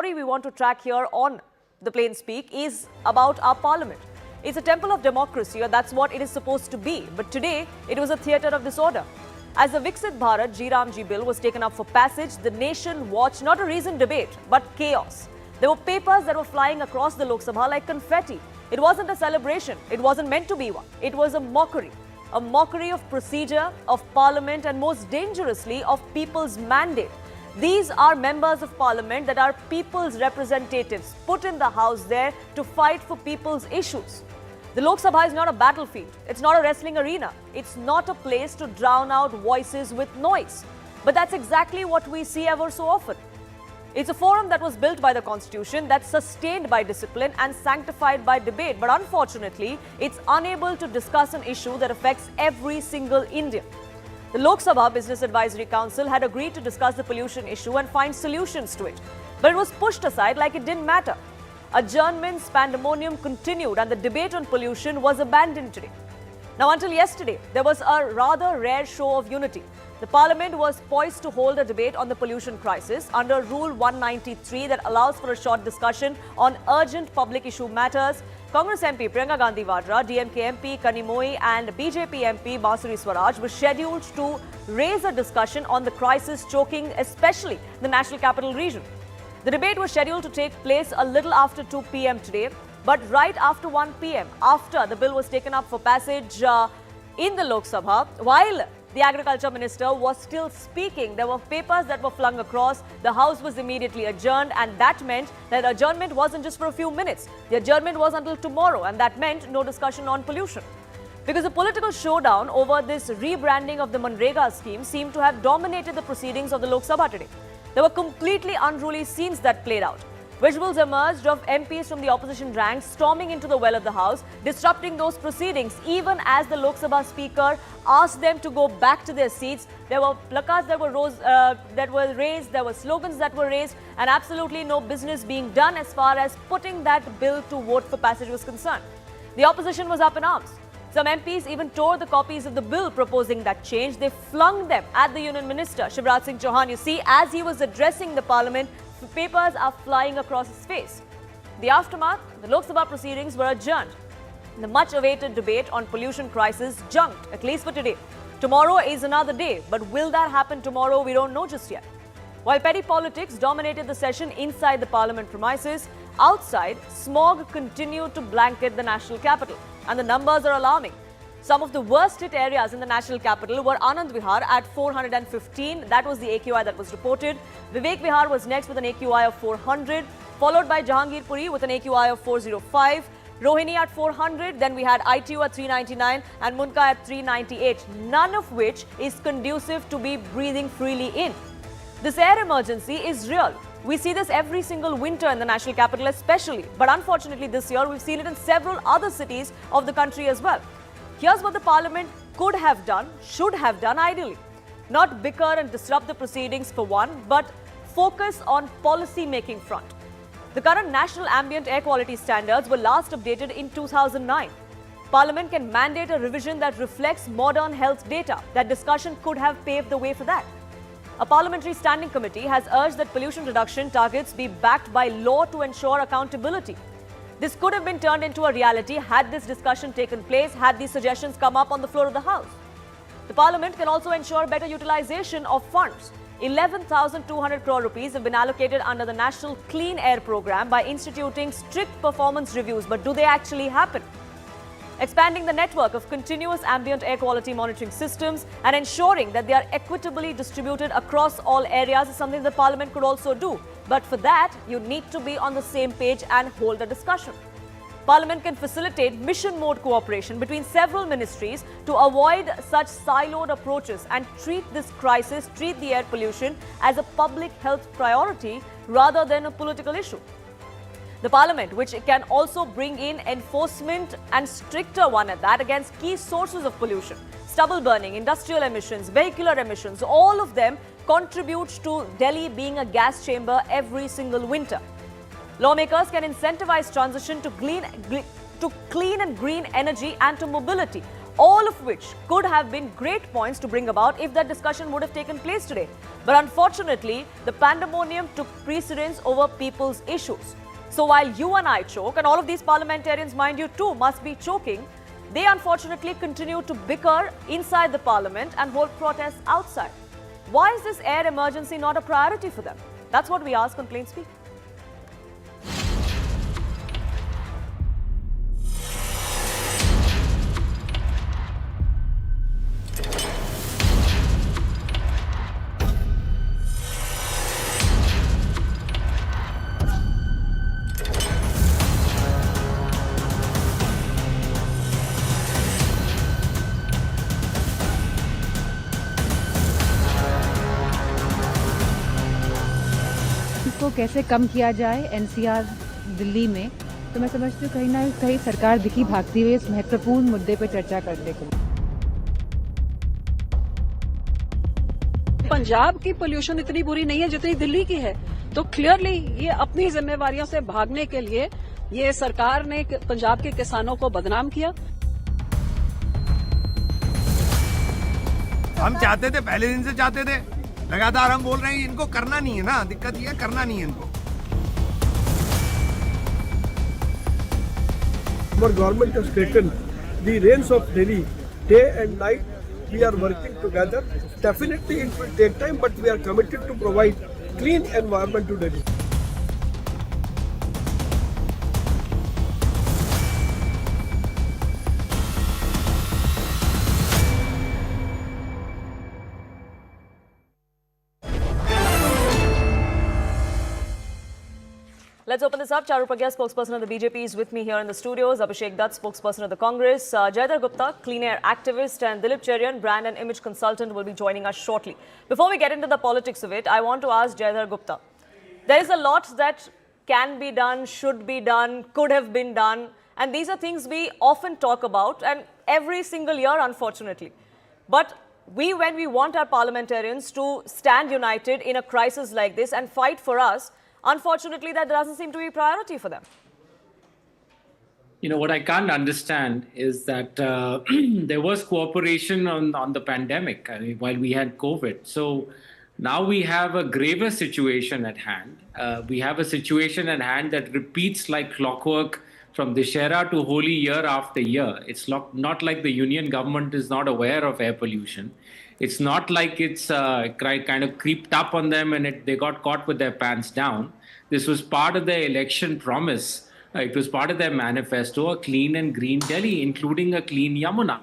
story we want to track here on The Plain Speak is about our parliament. It's a temple of democracy, or that's what it is supposed to be. But today, it was a theatre of disorder. As the Viksit Bharat G bill was taken up for passage, the nation watched not a reasoned debate, but chaos. There were papers that were flying across the Lok Sabha like confetti. It wasn't a celebration. It wasn't meant to be one. It was a mockery. A mockery of procedure, of parliament, and most dangerously, of people's mandate. These are members of parliament that are people's representatives put in the house there to fight for people's issues. The Lok Sabha is not a battlefield. It's not a wrestling arena. It's not a place to drown out voices with noise. But that's exactly what we see ever so often. It's a forum that was built by the Constitution, that's sustained by discipline and sanctified by debate. But unfortunately, it's unable to discuss an issue that affects every single Indian. The Lok Sabha Business Advisory Council had agreed to discuss the pollution issue and find solutions to it. But it was pushed aside like it didn't matter. Adjournment's pandemonium continued and the debate on pollution was abandoned today. Now, until yesterday, there was a rather rare show of unity. The Parliament was poised to hold a debate on the pollution crisis under Rule 193 that allows for a short discussion on urgent public issue matters. Congress MP Priyanka Gandhi Vadra, DMK MP Kanimoi and BJP MP Basuri Swaraj were scheduled to raise a discussion on the crisis choking especially the National Capital Region. The debate was scheduled to take place a little after 2 p.m. today, but right after 1 p.m., after the bill was taken up for passage in the Lok Sabha, while the Agriculture Minister was still speaking, there were papers that were flung across. The House was immediately adjourned, and that meant that adjournment wasn't just for a few minutes. The adjournment was until tomorrow, and that meant no discussion on pollution. Because the political showdown over this rebranding of the Manrega scheme seemed to have dominated the proceedings of the Lok Sabha today. There were completely unruly scenes that played out. Visuals emerged of MPs from the opposition ranks storming into the well of the House, disrupting those proceedings, even as the Lok Sabha Speaker asked them to go back to their seats. There were placards that were raised, there were slogans that were raised, and absolutely no business being done as far as putting that bill to vote for passage was concerned. The opposition was up in arms. Some MPs even tore the copies of the bill proposing that change. They flung them at the Union Minister, Shivraj Singh Chauhan. You see, as he was addressing the Parliament, papers are flying across his face. The aftermath, the Lok Sabha proceedings were adjourned. The much-awaited debate on pollution crisis junked, at least for today. Tomorrow is another day, but will that happen tomorrow? We don't know just yet. While petty politics dominated the session inside the Parliament premises, outside, smog continued to blanket the national capital. And the numbers are alarming. Some of the worst hit areas in the national capital were Anand Vihar at 415. That was the AQI that was reported. Vivek Vihar was next with an AQI of 400, followed by Jahangirpuri with an AQI of 405. Rohini at 400, then we had ITU at 399 and Munka at 398, none of which is conducive to be breathing freely in. This air emergency is real. We see this every single winter in the national capital especially, but unfortunately this year we've seen it in several other cities of the country as well. Here's what the Parliament could have done, should have done ideally. Not bicker and disrupt the proceedings for one, but focus on policy-making front. The current national ambient air quality standards were last updated in 2009. Parliament can mandate a revision that reflects modern health data. That discussion could have paved the way for that. A parliamentary standing committee has urged that pollution reduction targets be backed by law to ensure accountability. This could have been turned into a reality had this discussion taken place, had these suggestions come up on the floor of the House. The Parliament can also ensure better utilization of funds. 11,200 crore rupees have been allocated under the National Clean Air Programme by instituting strict performance reviews. But do they actually happen? Expanding the network of continuous ambient air quality monitoring systems and ensuring that they are equitably distributed across all areas is something the Parliament could also do. But for that, you need to be on the same page and hold a discussion. Parliament can facilitate mission mode cooperation between several ministries to avoid such siloed approaches and treat this crisis, treat the air pollution as a public health priority rather than a political issue. The Parliament, which can also bring in enforcement and stricter one at that against key sources of pollution, stubble burning, industrial emissions, vehicular emissions, all of them contribute to Delhi being a gas chamber every single winter. Lawmakers can incentivize transition to clean and green energy and to mobility. all of which could have been great points to bring about if that discussion would have taken place today. But unfortunately, the pandemonium took precedence over people's issues. So while you and I choke, and all of these parliamentarians, mind you too, must be choking, they unfortunately continue to bicker inside the parliament and hold protests outside. Why is this air emergency not a priority for them? That's what we ask on Plain Speak. इसको कैसे कम किया जाए NCR Delhi में, तो मैं समझती हूँ कहीं ना कहीं सरकार दिखी भागती हुई इस महत्वपूर्ण मुद्दे पर चर्चा करने को। पंजाब की पोल्यूशन इतनी बुरी नहीं है जितनी दिल्ली की है, तो क्लियरली ये अपनी जिम्मेवारियों से भागने के लिए ये सरकार ने पंजाब के किसानों को बदनाम किया। हम चाहते थे, पहले दिन से चाहते थे, लगातार हम बोल रहे हैं इनको करना नहीं है ना, दिक्कत ये करना नहीं है इनको। Our government has taken the reins of Delhi day and night. We are working together. Definitely it will take time, but we are committed to provide clean environment to Delhi. Let's open this up. Charu Pragya, spokesperson of the BJP, is with me here in the studios. Abhishek Dutt, spokesperson of the Congress. Jayadhar Gupta, clean air activist, and Dilip Cherian, brand and image consultant, will be joining us shortly. Before we get into the politics of it, I want to ask Jayadhar Gupta. There is a lot that can be done, should be done, could have been done, and these are things we often talk about, and every single year, unfortunately. But when we want our parliamentarians to stand united in a crisis like this and fight for us, unfortunately, that doesn't seem to be a priority for them. You know, what I can't understand is that there was cooperation on the pandemic, I mean, while we had COVID. So now we have a graver situation at hand. We have a situation at hand that repeats like clockwork from Dussehra to Holi year after year. It's not like the union government is not aware of air pollution. It's not like it's kind of creeped up on them and they got caught with their pants down. This was part of their election promise. It was part of their manifesto, a clean and green Delhi, including a clean Yamuna.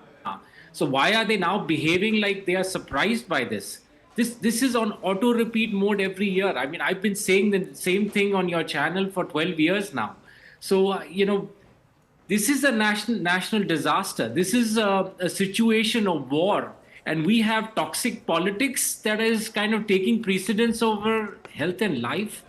So why are they now behaving like they are surprised by this? This is on auto-repeat mode every year. I mean, I've been saying the same thing on your channel for 12 years now. So, you know, this is a national disaster. This is a situation of war. And we have toxic politics that is kind of taking precedence over health and life.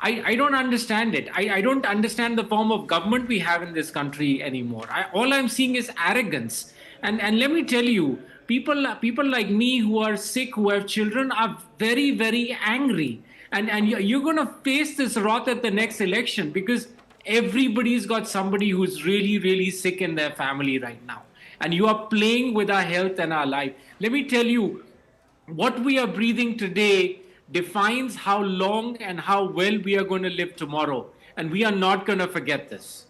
I don't understand it. I don't understand the form of government we have in this country anymore. All I'm seeing is arrogance. And let me tell you, people like me who are sick, who have children, are very, very angry. And you're going to face this wrath at the next election because everybody's got somebody who's really, really sick in their family right now. And you are playing with our health and our life. Let me tell you, what we are breathing today defines how long and how well we are going to live tomorrow. And we are not going to forget this.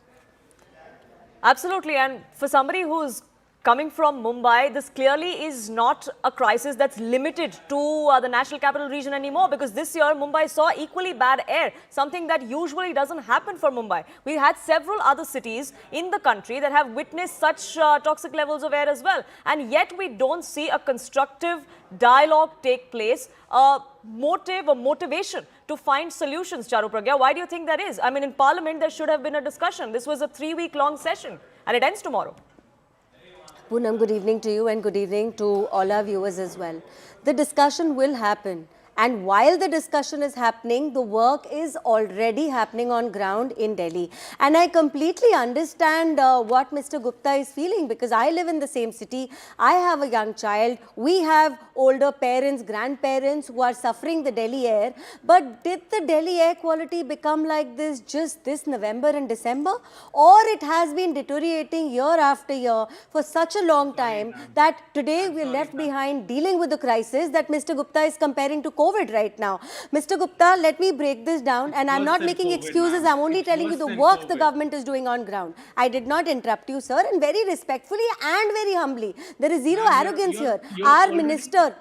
Absolutely. And for somebody who's coming from Mumbai, this clearly is not a crisis that's limited to the National Capital Region anymore, because this year Mumbai saw equally bad air, something that usually doesn't happen for Mumbai. We had several other cities in the country that have witnessed such toxic levels of air as well. And yet we don't see a constructive dialogue take place, a motivation to find solutions. Charu Pragya, why do you think that is? I mean, in Parliament, there should have been a discussion. This was a 3-week-long session and it ends tomorrow. Poonam, good evening to you and good evening to all our viewers as well. The discussion will happen, And while the discussion is happening, the work is already happening on ground in Delhi. And I completely understand what Mr. Gupta is feeling, because I live in the same city. I have a young child. We have older parents, grandparents who are suffering the Delhi air. But did the Delhi air quality become like this just this November and December? Or it has been deteriorating year after year for such a long time that today we're left behind dealing with the crisis that Mr. Gupta is comparing to COVID right now. Mr. Gupta, let me break this down, and I'm not making excuses. I'm only telling you the work the government is doing on ground. I did not interrupt you, sir, and very respectfully and very humbly. There is zero arrogance here. Our minister,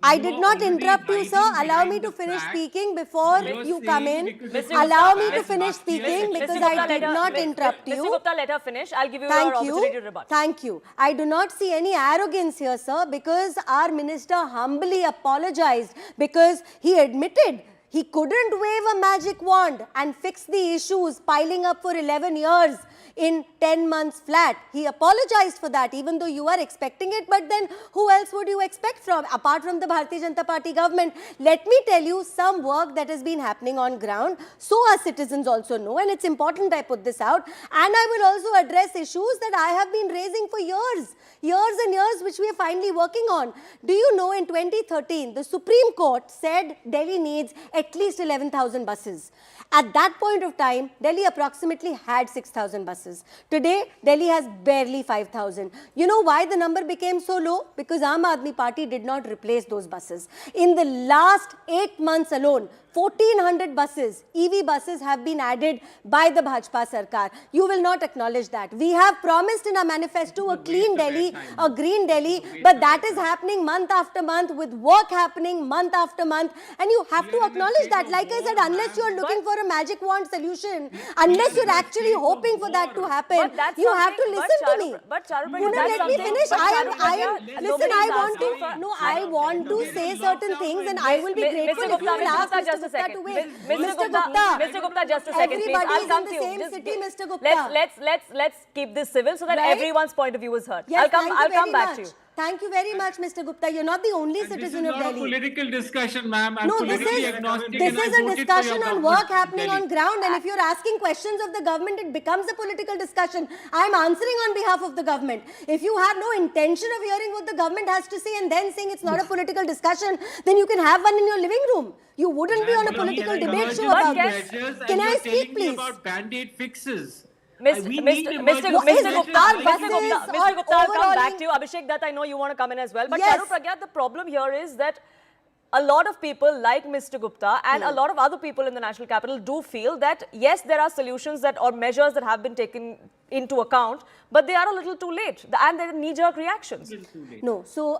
I did not interrupt you, sir. Allow me to finish speaking before you come in. Allow me to finish speaking because I did not interrupt you. Mr. Gupta, let her finish. I'll give you your opportunity to rebut. Thank you. I do not see any arrogance here, sir, because our minister humbly apologized because he admitted he couldn't wave a magic wand and fix the issues piling up for 11 years in 10 months flat. He apologized for that, even though you are expecting it. But then who else would you expect from, apart from the Bharatiya Janata Party government? Let me tell you some work that has been happening on ground, so our citizens also know, and it's important I put this out. And I will also address issues that I have been raising for years and years, which we are finally working on. Do you know, in 2013, the Supreme Court said Delhi needs at least 11,000 buses. At that point of time, Delhi approximately had 6,000 buses. Today, Delhi has barely 5,000. You know why the number became so low? Because Aam Aadmi Party did not replace those buses. In the last 8 months alone, 1,400 buses, EV buses, have been added by the Bhajpa Sarkar. You will not acknowledge that. We have promised in our manifesto a clean Delhi, a green Delhi, but that is happening month after month, with work happening month after month. And you have to acknowledge that. Like I said, unless you are looking for a magic wand solution, unless you're actually hoping for that to happen, you have to listen to me. Poonam, let me finish. Listen, I want to say certain things, and I will be grateful if you will ask Mr. Gupta to wait. Mr. Gupta, just a second, please. I'll come to you. Same city, Mr. Gupta. Let's keep this civil so that everyone's point of view is heard. Yes, I'll come back to you. Thank you very much, Mr. Gupta. You're not the only citizen of Delhi. This is not a political discussion, ma'am. I'm No, politically agnostic. this is a discussion on work happening on ground, and if you're asking questions of the government, it becomes a political discussion. I'm answering on behalf of the government. If you have no intention of hearing what the government has to say and then saying it's not a political discussion, then you can have one in your living room. You wouldn't be on a political debate show about this. Can I speak, please? About band-aid fixes. Mr. Gupta, I'll come back to you. Abhishek Dutt, I know you want to come in as well. But Yes. Charu Pragya, the problem here is that a lot of people like Mr. Gupta and a lot of other people in the national capital do feel that, yes, there are solutions that or measures that have been taken into account, but they are a little too late and they're knee-jerk reactions. No, so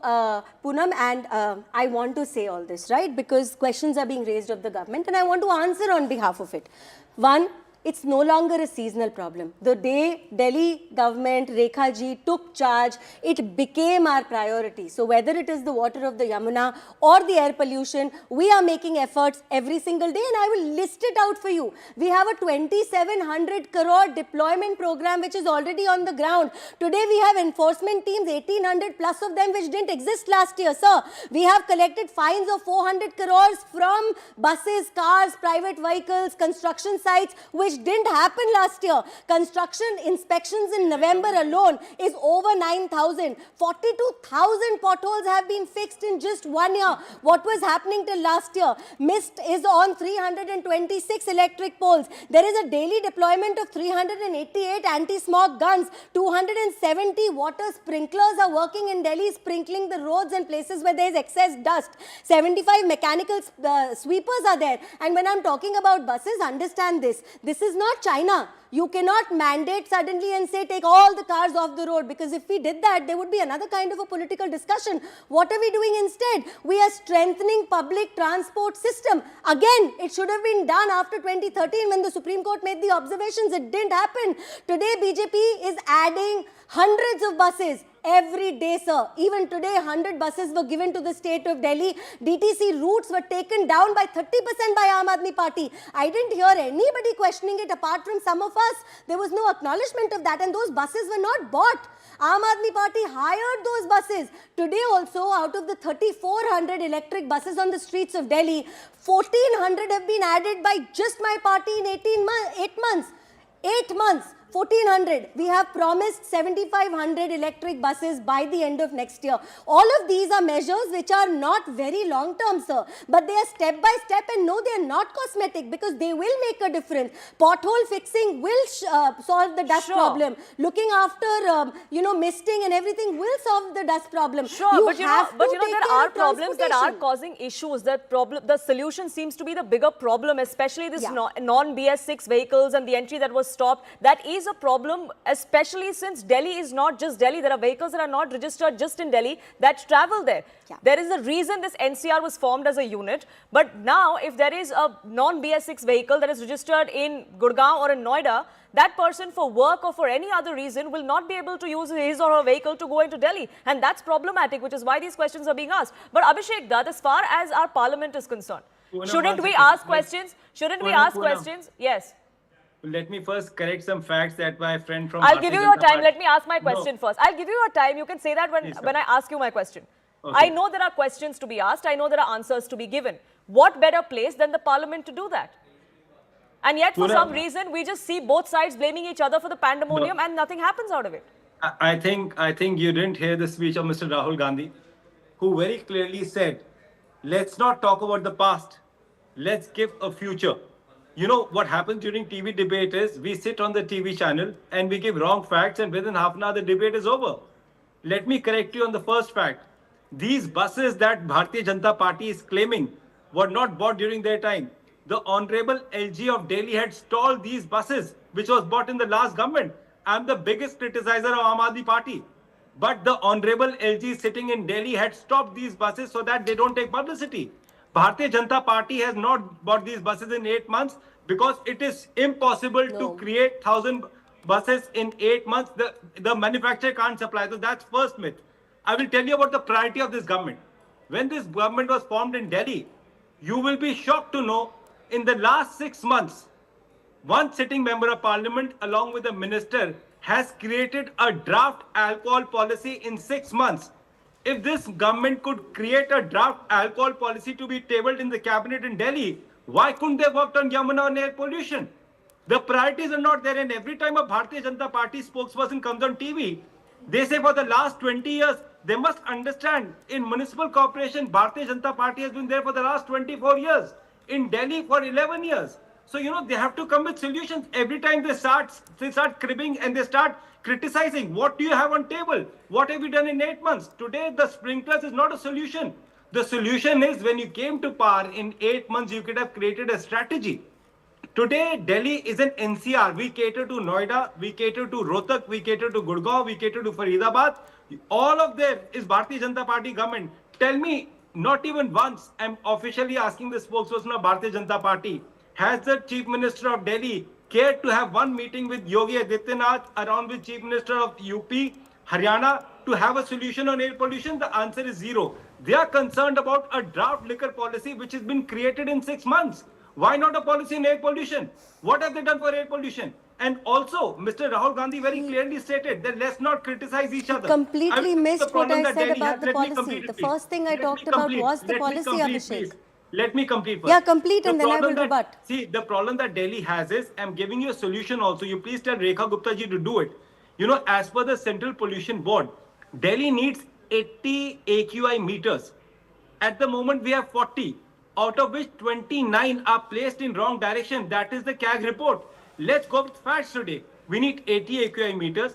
Poonam, and I want to say all this, right? Because questions are being raised of the government and I want to answer on behalf of it. One, it's no longer a seasonal problem. The day Delhi government, Rekha ji, took charge, it became our priority. So whether it is the water of the Yamuna or the air pollution, we are making efforts every single day, and I will list it out for you. We have a 2,700 crore deployment program which is already on the ground. Today we have enforcement teams, 1,800 plus of them, which didn't exist last year, sir. We have collected fines of 400 crores from buses, cars, private vehicles, construction sites, which didn't happen last year. Construction inspections in November alone is over 9,000. 42,000 potholes have been fixed in just 1 year. What was happening till last year? Mist is on 326 electric poles. There is a daily deployment of 388 anti-smog guns. 270 water sprinklers are working in Delhi, sprinkling the roads and places where there is excess dust. 75 mechanical sweepers are there. And when I'm talking about buses, understand this. This is not China. You cannot mandate suddenly and say take all the cars off the road, because if we did that, there would be another kind of a political discussion. What are we doing instead? We are strengthening public transport system. Again, it should have been done after 2013 when the Supreme Court made the observations. It didn't happen. Today, BJP is adding hundreds of buses. Every day, sir. Even today, 100 buses were given to the state of Delhi. DTC routes were taken down by 30% by Aam Aadmi Party. I didn't hear anybody questioning it apart from some of fuss. There was no acknowledgement of that, and those buses were not bought. Aam Aadmi Party hired those buses. Today also, out of the 3,400 electric buses on the streets of Delhi, 1,400 have been added by just my party in 8 months. 8 months. 1,400. We have promised 7,500 electric buses by the end of next year. All of these are measures which are not very long term, sir. But they are step by step, and no, they are not cosmetic because they will make a difference. Pothole fixing will solve the dust problem. Looking after, misting and everything will solve the dust problem. Sure, but there are problems that are causing issues. The solution seems to be the bigger problem, especially this non-BS6 vehicles and the entry that was stopped. That is a problem, especially since Delhi is not just Delhi. There are vehicles that are not registered just in Delhi that travel there. Yeah. There is a reason this NCR was formed as a unit. But now, if there is a non-BS6 vehicle that is registered in Gurgaon or in Noida, that person for work or for any other reason will not be able to use his or her vehicle to go into Delhi. And that's problematic, which is why these questions are being asked. But Abhishek Dutt, as far as our parliament is concerned, shouldn't we ask questions? Shouldn't we ask questions? Yes. Let me first correct some facts that my friend from... I'll give you your time. Let me ask my question first. I'll give you your time. You can say that when I ask you my question. Okay. I know there are questions to be asked. I know there are answers to be given. What better place than the parliament to do that? And yet, for some reason, we just see both sides blaming each other for the pandemonium and nothing happens out of it. I think you didn't hear the speech of Mr. Rahul Gandhi, who very clearly said, let's not talk about the past. Let's give a future. You know, what happens during TV debate is we sit on the TV channel and we give wrong facts, and within half an hour the debate is over. Let me correct you on the first fact. These buses that Bharatiya Janata Party is claiming were not bought during their time. The Honorable LG of Delhi had stalled these buses, which was bought in the last government. I'm the biggest criticizer of Aam Aadmi Party. But the Honorable LG sitting in Delhi had stopped these buses so that they don't take publicity. Bharatiya Janata Party has not bought these buses in 8 months because it is impossible to create 1,000 buses in 8 months. The manufacturer can't supply. So that's first myth. I will tell you about the priority of this government. When this government was formed in Delhi, you will be shocked to know in the last 6 months, one sitting member of parliament along with a minister has created a draft alcohol policy in 6 months. If this government could create a draft alcohol policy to be tabled in the cabinet in Delhi, why couldn't they work on Yamuna and air pollution? The priorities are not there, and every time a Bharatiya Janata Party spokesperson comes on TV, they say for the last 20 years, they must understand in municipal corporation, Bharatiya Janata Party has been there for the last 24 years. In Delhi for 11 years. So, they have to come with solutions. Every time they start cribbing and they start criticizing. What do you have on table? What have you done in 8 months? Today, the sprinklers is not a solution. The solution is when you came to power in 8 months, you could have created a strategy. Today, Delhi is an NCR. We cater to Noida, we cater to Rohtak, we cater to Gurgaon, we cater to Faridabad. All of them is Bharatiya Janata Party government. Tell me, not even once, I'm officially asking the spokesperson of Bharatiya Janata Party, has the Chief Minister of Delhi cared to have one meeting with Yogi Adityanath along with Chief Minister of UP, Haryana, to have a solution on air pollution? The answer is zero. They are concerned about a draft liquor policy which has been created in 6 months. Why not a policy in air pollution? What have they done for air pollution? And also, Mr. Rahul Gandhi very clearly stated that let's not criticize each other. Completely missed what I said about the policy. The first thing I talked about was the policy, Abhishek. Let me complete first. Yeah, complete and then I will rebut. See, the problem that Delhi has is, I'm giving you a solution also. You please tell Rekha Gupta ji to do it. As per the Central Pollution Board, Delhi needs 80 AQI meters. At the moment, we have 40, out of which 29 are placed in wrong direction. That is the CAG report. Let's go with facts today. We need 80 AQI meters.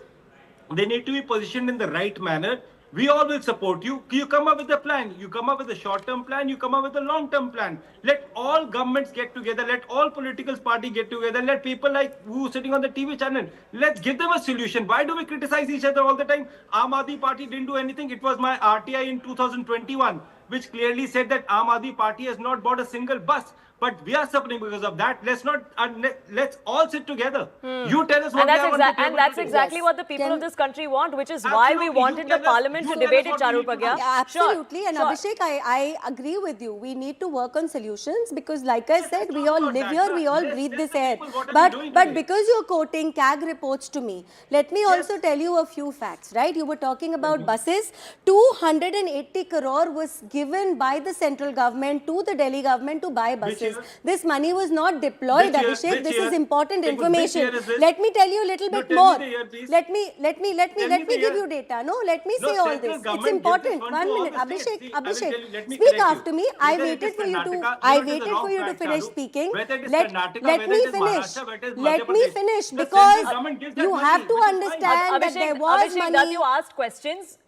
They need to be positioned in the right manner. We all will support you. You come up with a plan. You come up with a short-term plan. You come up with a long-term plan. Let all governments get together. Let all political parties get together. Let people like who sitting on the TV channel, let's give them a solution. Why do we criticize each other all the time? Aam Aadmi Party didn't do anything. It was my RTI in 2021, which clearly said that Aam Aadmi Party has not bought a single bus. but we are suffering because of that. Let's all sit together. You tell us what And we have on the table and that's today. exactly what the people of this country want, which is why we Absolutely. wanted You the tell us- Parliament you to tell us debate it, what we Charu need to do. Pragya. Yeah, absolutely. Sure, And sure. Abhishek, I agree with you. We need to work on solutions because, like I said, we all live that, here, sir. we all Let's breathe tell this the air. people what are we doing But today. because you're quoting CAG reports to me, let me also tell you a few facts, right? You were talking about buses. 280 crore was given by the central government to the Delhi government to buy buses. year? This money was not deployed, Which year? Abhishek. Which This year? is important Which information. year is this? Let me tell you a little No, bit tell me more. the year, please. Let me Tell me the give year. you data. No, let me No, say all central this. It's government gives important. this fund One to all minute, the states. Abhishek. See, I will tell you, let me Speak correct after you. me. I Whether it waited is for you to. Karnataka, I you know, it is waited a for you wrong to fact, finish Charu. speaking. Whether it is Let Karnataka, me whether it is finish. Maharashtra, whether it is Let Madhya me Pradesh. finish The because central government gives that you money, have to which is fine. understand that there was Abhishek, that money. you asked questions.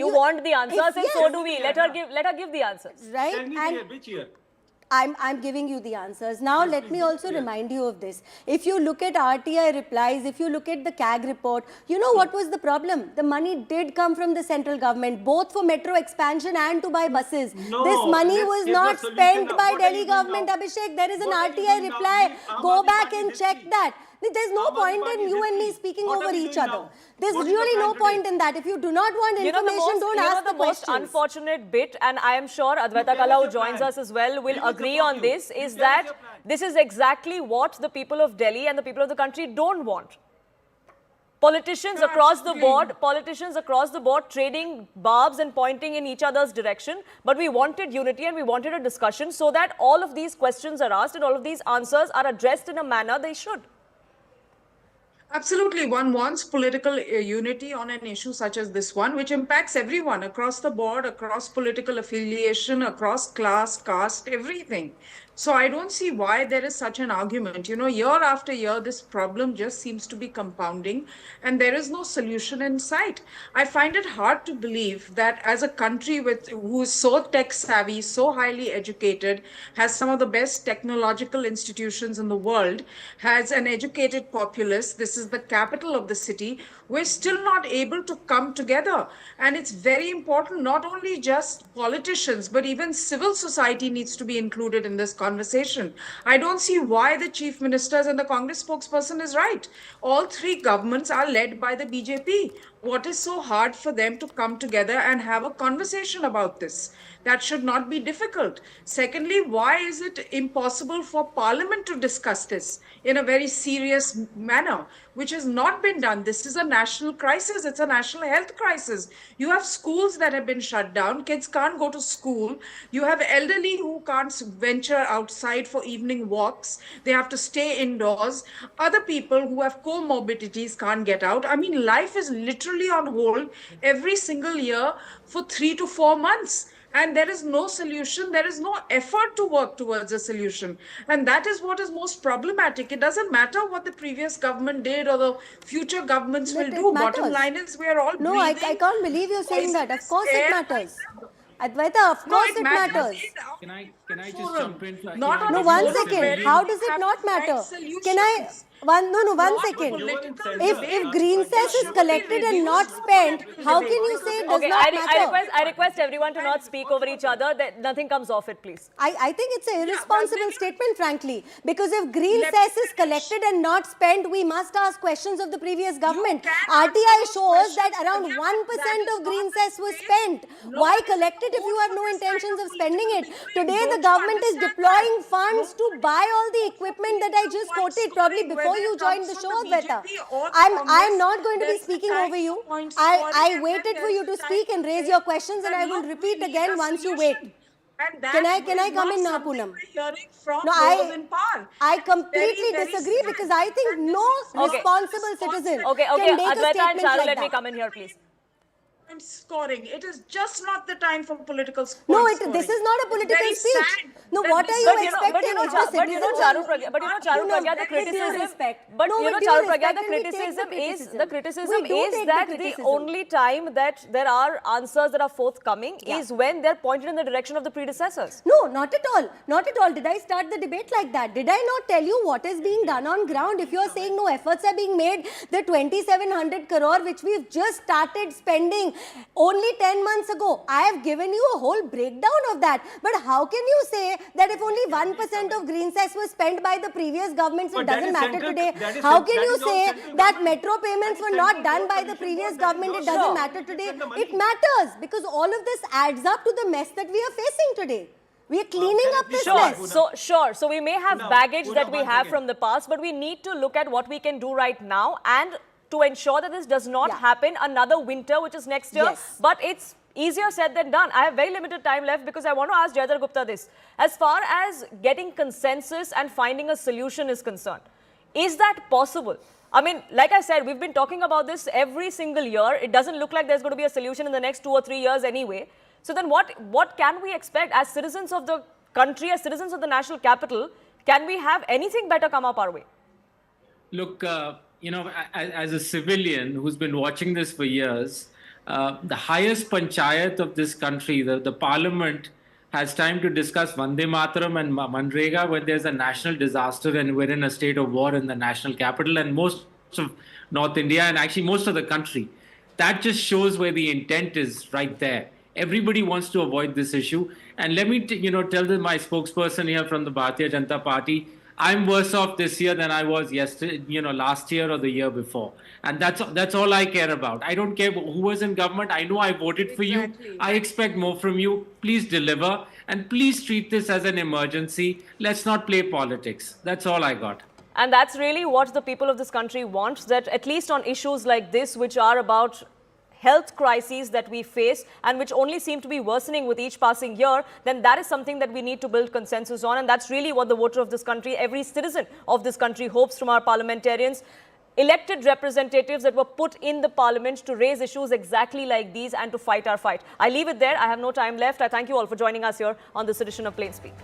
You You- want the answers, If- and yes. so do we. Let her give the answers. Right? Tell me the And year, which year? I'm giving you the answers. Now, let me also remind you of this. If you look at RTI replies, if you look at the CAG report, you know what was the problem? The money did come from the central government, both for metro expansion and to buy buses. No, This money let's was give the not solution spent now. by What are Delhi you doing government, now? Abhishek. There is an What are you RTI doing now? reply. Leave Aam Go Aadmi back Party and this check week. that. There's no Aam Aadmi point Party in you this and me week. speaking What over are we each doing other. now? There's What is the really no plan point today? in that. If you do not want information, don't ask the the most questions. unfortunate bit, and I am sure Advaita tell us Kala, who your joins plan. us as well, will We will agree support on you. this, You is tell us that your plan. this is exactly what the people of Delhi and the people of the country don't want. Politicians across the board trading barbs and pointing in each other's direction. But we wanted unity and we wanted a discussion so that all of these questions are asked and all of these answers are addressed in a manner they should. Absolutely. One wants political unity on an issue such as this one, which impacts everyone across the board, across political affiliation, across class, caste, everything. So I don't see why there is such an argument. You know, year after year, this problem just seems to be compounding and there is no solution in sight. I find it hard to believe that as a country who is so tech savvy, so highly educated, has some of the best technological institutions in the world, has an educated populace, this is the capital of the city, we're still not able to come together. And it's very important, not only just politicians, but even civil society needs to be included in this conversation. I don't see why the chief ministers and the Congress spokesperson is right. All three governments are led by the BJP. What is so hard for them to come together and have a conversation about this? That should not be difficult. Secondly, why is it impossible for Parliament to discuss this in a very serious manner, which has not been done? This is a national crisis. It's a national health crisis. You have schools that have been shut down. Kids can't go to school. You have elderly who can't venture outside for evening walks. They have to stay indoors. Other people who have comorbidities can't get out. I mean, life is literally on hold every single year for 3 to 4 months. And there is no solution. There is no effort to work towards a solution. And that is what is most problematic. It doesn't matter what the previous government did or the future governments But will it do. matters. Bottom line is we are all No, I breathing can't believe you're saying that. Of poisonous course it air matters. right now. Advaita, of No, course it it matters. matters. Can I just Forum. jump in? Not on No, a one forum second. wherein How you does it have not to find matter? solutions. Can I? One Not second. political If debate. green There cess is should be collected and not reduced spent, political how debate. can you say it does Okay, not matter? I request everyone to not speak over each other. That nothing comes off it, please. I think it's an irresponsible well, statement, frankly, because if green Let cess me is collected and not spent, we must ask questions of the previous government. can ask RTI those shows that questions, around but 1% that of is green not the cess was case. spent. No Why one is collect it if you have no for this kind intentions of of spending it? political Today, debate. the Don't you government is understand deploying that? funds to buy all the equipment that I just quoted, probably before you joined the show, Advaita. I'm not going to be speaking over you. I waited for you to speak and raise your questions, and I will repeat again once you wait. Can I come in now, Poonam? No, I completely disagree because I think no responsible citizen Okay, can make a Advaita and statement Charu, like let me that. come in here, please. Scoring. It is just not the time for political No, scoring. this is not a political Very speech. sad No, that what this are is- you But you expecting? know, If the citizens Charu are- Pragya, the Poonam, criticism, with respect. but No, you know, with due Charu respect, Pragya, the and we take criticism the is criticism. the criticism We do is take that the the criticism. only time that there are answers that are forthcoming is when they're pointed in the direction of the predecessors. No, not at all. Not at all. Did I start the debate like that? Did I not tell you what is being done on ground? If you're saying no efforts are being made, the 2,700 crore which we've just started spending only 10 months ago. I have given you a whole breakdown of that. But how can you say that if only 1% of green cess was spent by the previous governments, it But that doesn't is matter central- today? that is How cent- can that you is not say central that government. metro payments were not done by the previous government, it doesn't matter today? It matters because all of this adds up to the mess that we are facing today. We are cleaning up this mess. So we may have baggage that we have from the past, but we need to look at what we can do right now and to ensure that this does not happen another winter, which is next year. Yes. But it's easier said than done. I have very limited time left because I want to ask Jayadhar Gupta this. As far as getting consensus and finding a solution is concerned, is that possible? I mean, like I said, we've been talking about this every single year. It doesn't look like there's going to be a solution in the next 2 or 3 years anyway. So then what can we expect as citizens of the country, as citizens of the national capital? Can we have anything better come up our way? Look, as a civilian who's been watching this for years, the highest panchayat of this country, the parliament, has time to discuss Vande Mataram and Manrega when there's a national disaster and we're in a state of war in the national capital and most of North India and actually most of the country. That just shows where the intent is right there. Everybody wants to avoid this issue. And let me, tell my spokesperson here from the Bharatiya Janata Party, I'm worse off this year than I was yesterday, last year or the year before. And that's all I care about. I don't care who was in government. I know I voted for you. I expect more from you. Please deliver. And please treat this as an emergency. Let's not play politics. That's all I got. And that's really what the people of this country want, that at least on issues like this, which are about health crises that we face and which only seem to be worsening with each passing year, then that is something that we need to build consensus on. And that's really what the voter of this country, every citizen of this country hopes from our parliamentarians, elected representatives that were put in the parliament to raise issues exactly like these and to fight our fight. I leave it there. I have no time left. I thank you all for joining us here on this edition of Plain Speak.